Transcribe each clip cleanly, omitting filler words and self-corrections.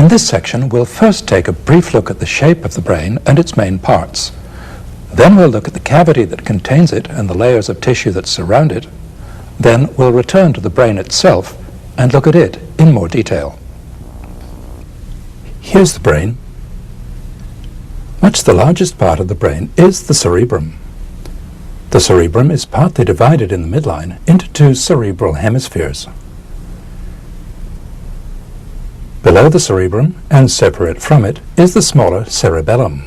this section, we'll first take a brief look at the shape of the brain and its main parts. Then we'll look at the cavity that contains it and the layers of tissue that surround it. Then we'll return to the brain itself and look at it in more detail. Here's the brain. Much the largest part of the brain is the cerebrum. The cerebrum is partly divided in the midline into two cerebral hemispheres. Below the cerebrum, and separate from it, is the smaller cerebellum.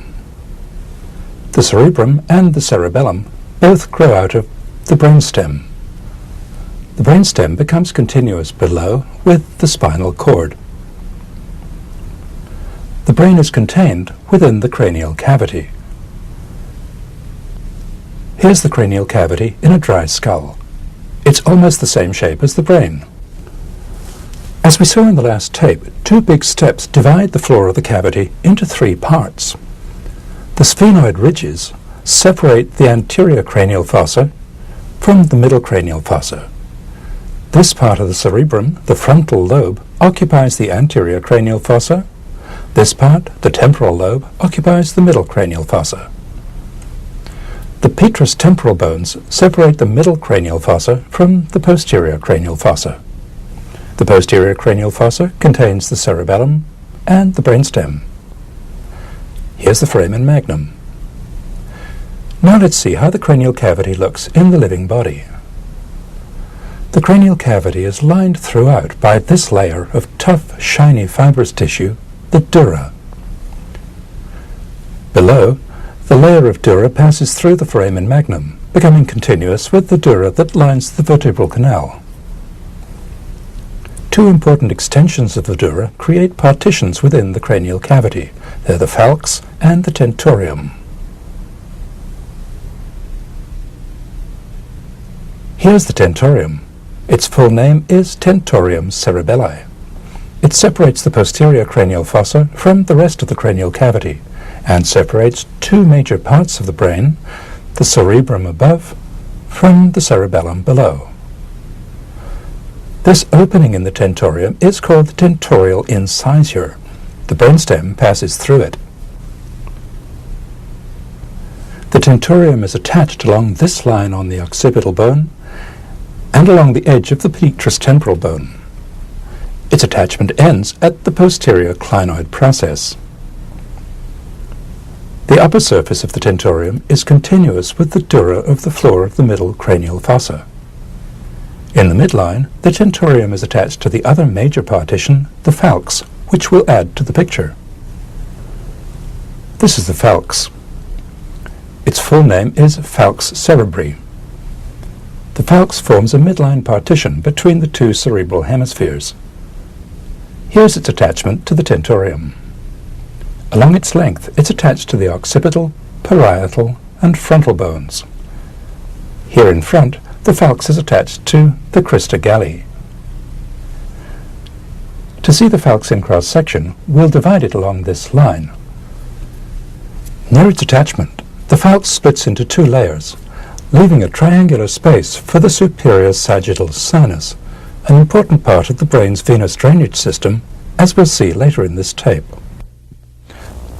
The cerebrum and the cerebellum both grow out of the brainstem. The brainstem becomes continuous below with the spinal cord. The brain is contained within the cranial cavity. Here's the cranial cavity in a dry skull. It's almost the same shape as the brain. As we saw in the last tape, two big steps divide the floor of the cavity into three parts. The sphenoid ridges separate the anterior cranial fossa from the middle cranial fossa. This part of the cerebrum, the frontal lobe, occupies the anterior cranial fossa. This part, the temporal lobe, occupies the middle cranial fossa. The petrous temporal bones separate the middle cranial fossa from the posterior cranial fossa. The posterior cranial fossa contains the cerebellum and the brainstem. Here's the foramen magnum. Now let's see how the cranial cavity looks in the living body. The cranial cavity is lined throughout by this layer of tough, shiny fibrous tissue, the dura. Below, the layer of dura passes through the foramen magnum, becoming continuous with the dura that lines the vertebral canal. Two important extensions of the dura create partitions within the cranial cavity. They're the falx and the tentorium. Here's the tentorium. Its full name is tentorium cerebelli. It separates the posterior cranial fossa from the rest of the cranial cavity and separates two major parts of the brain, the cerebrum above from the cerebellum below. This opening in the tentorium is called the tentorial incisure. The brainstem passes through it. The tentorium is attached along this line on the occipital bone and along the edge of the petrous temporal bone. Its attachment ends at the posterior clinoid process. The upper surface of the tentorium is continuous with the dura of the floor of the middle cranial fossa. In the midline, the tentorium is attached to the other major partition, the falx, which we'll add to the picture. This is the falx. Its full name is falx cerebri. The falx forms a midline partition between the two cerebral hemispheres. Here's its attachment to the tentorium. Along its length, it's attached to the occipital, parietal, and frontal bones. Here in front, the falx is attached to the crista galli. To see the falx in cross-section, we'll divide it along this line. Near its attachment, the falx splits into two layers, leaving a triangular space for the superior sagittal sinus, an important part of the brain's venous drainage system, as we'll see later in this tape.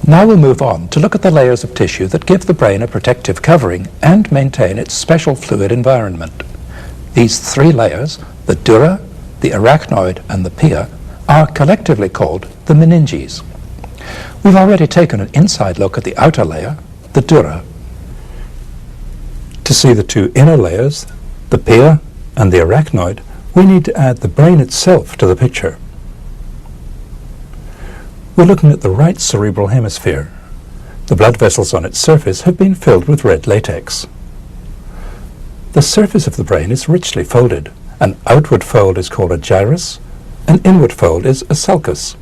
Now we'll move on to look at the layers of tissue that give the brain a protective covering and maintain its special fluid environment. These three layers, the dura, the arachnoid, and the pia, are collectively called the meninges. We've already taken an inside look at the outer layer, the dura. To see the two inner layers, the pia and the arachnoid, we need to add the brain itself to the picture. We're looking at the right cerebral hemisphere. The blood vessels on its surface have been filled with red latex. The surface of the brain is richly folded. An outward fold is called a gyrus, an inward fold is a sulcus.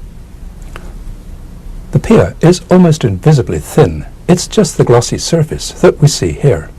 The pia is almost invisibly thin. It's just the glossy surface that we see here.